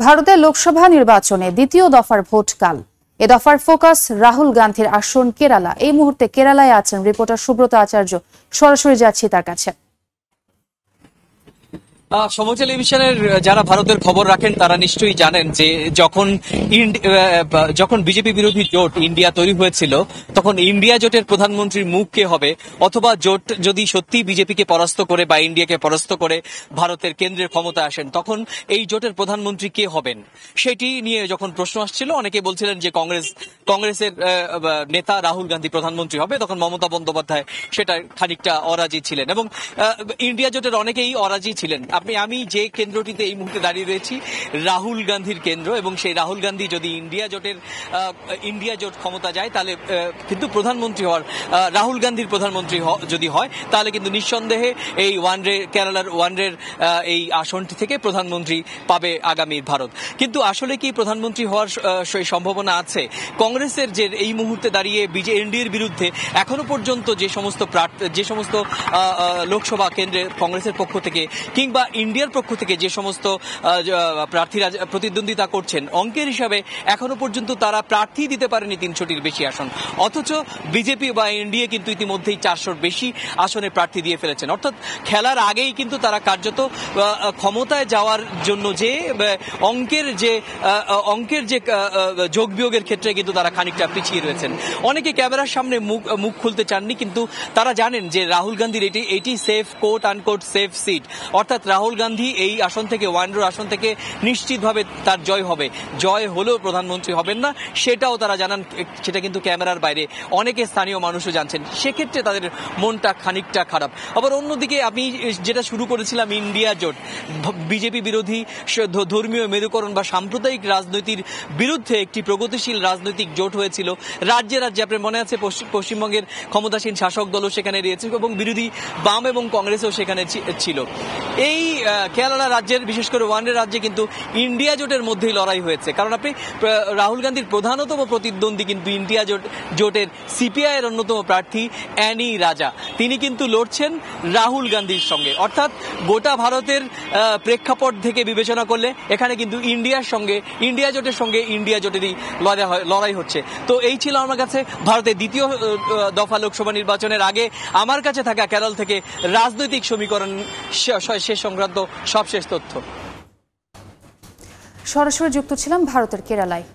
ভারতের লোকসভা নির্বাচনে দ্বিতীয় দফার ভোট কাল। এ দফার ফোকাস রাহুল গান্ধীর আসন কেরালা। এই মুহূর্তে কেরালায় আছেন রিপোর্টার সুব্রত আচার্য। সরাসরি যাচ্ছি তার কাছে। সময় টেলিভিশনের যারা ভারতের খবর রাখেন তারা নিশ্চয়ই জানেন যে যখন বিজেপি বিরোধী জোট ইন্ডিয়া তৈরি হয়েছিল তখন ইন্ডিয়া জোটের প্রধানমন্ত্রীর মুখ কে হবে, অথবা জোট যদি সত্যি বিজেপিকে পরাস্ত করে বা ইন্ডিয়াকে পরাস্ত করে ভারতের কেন্দ্রের ক্ষমতায় আসেন তখন এই জোটের প্রধানমন্ত্রী কে হবেন সেটি নিয়ে যখন প্রশ্ন আসছিল অনেকে বলছিলেন যে কংগ্রেসের নেতা রাহুল গান্ধী প্রধানমন্ত্রী হবে। তখন মমতা বন্দ্যোপাধ্যায় সেটা খানিকটা অরাজি ছিলেন এবং ইন্ডিয়া জোটের অনেকেই অরাজি ছিলেন। আমি যে কেন্দ্রটিতে এই মুহূর্তে দাঁড়িয়ে রয়েছি রাহুল গান্ধীর কেন্দ্র, এবং সেই রাহুল গান্ধী যদি ইন্ডিয়া জোট ক্ষমতা যায় তাহলে কিন্তু প্রধানমন্ত্রী হওয়ার রাহুল গান্ধীর প্রধানমন্ত্রী যদি হয় তাহলে কিন্তু নিঃসন্দেহে এই কেরালার ওয়ানডের এই আসনটি থেকে প্রধানমন্ত্রী পাবে আগামী ভারত। কিন্তু আসলে কি প্রধানমন্ত্রী হওয়ার সেই সম্ভাবনা আছে? কংগ্রেসের যে এই মুহূর্তে দাঁড়িয়ে এনডিএর বিরুদ্ধে এখনো পর্যন্ত যে সমস্ত লোকসভা কেন্দ্রে কংগ্রেসের পক্ষ থেকে কিংবা ইন্ডিয়ার পক্ষ থেকে যে সমস্ত প্রার্থীরা প্রতিদ্বন্দ্বিতা করছেন, অঙ্কের হিসাবে এখনো পর্যন্ত তারা প্রার্থী দিতে পারেনি ৩০০টির বেশি আসন, অথচ বিজেপি বা এনডিএ কিন্তু ইতিমধ্যেই ৪০০র বেশি আসনে প্রার্থী দিয়ে ফেলেছেন। অর্থাৎ খেলার আগেই কিন্তু তারা কার্যত ক্ষমতায় যাওয়ার জন্য যে অঙ্কের যে যোগ বিয়োগের ক্ষেত্রে কিন্তু তারা খানিকটা পিছিয়ে রয়েছেন। অনেকে ক্যামেরার সামনে মুখ খুলতে চাননি, কিন্তু তারা জানেন যে রাহুল গান্ধীর এটি safe quote unquote safe seat, অর্থাৎ রাহুল গান্ধী এই আসন থেকে ওয়ানডোর আসন থেকে নিশ্চিতভাবে তার জয় হবে। জয় হলেও প্রধানমন্ত্রী হবেন না, সেটাও তারা জানান। সেটা কিন্তু ক্যামেরার বাইরে অনেকে স্থানীয় মানুষও জানছেন। সেক্ষেত্রে তাদের মনটা খানিকটা খারাপ। আবার অন্যদিকে আমি যেটা শুরু করেছিলাম, ইন্ডিয়া জোট বিজেপি বিরোধী ধর্মীয় মেরুকরণ বা সাম্প্রদায়িক রাজনীতির বিরুদ্ধে একটি প্রগতিশীল রাজনৈতিক জোট হয়েছিল রাজ্যে রাজ্যে। আপনার মনে আছে পশ্চিমবঙ্গের ক্ষমতাসীন শাসক দলও সেখানে রয়েছে এবং বিরোধী বাম এবং কংগ্রেসও সেখানে ছিল। এই কেরালা রাজ্যের বিশেষ করে ওয়ানডে রাজ্যে কিন্তু ইন্ডিয়া জোটের মধ্যেই লড়াই হয়েছে, কারণ আপনি রাহুল গান্ধীর প্রধানতম প্রতিদ্বন্দ্বী কিন্তু ইন্ডিয়া জোটের সিপিআই এর অন্যতম প্রার্থী অ্যানি রাজা। তিনি কিন্তু লড়ছেন রাহুল গান্ধীর সঙ্গে। অর্থাৎ গোটা ভারতের প্রেক্ষাপট থেকে বিবেচনা করলে এখানে কিন্তু ইন্ডিয়া জোটেরই লড়াই হচ্ছে। তো এই ছিল আমার কাছে ভারতের দ্বিতীয় দফা লোকসভা নির্বাচনের আগে আমার কাছে থাকা কেরল থেকে রাজনৈতিক সমীকরণ সে সংক্রান্ত সবশেষ তথ্য। সরাসরি যুক্ত ছিলাম ভারতের কেরালায়।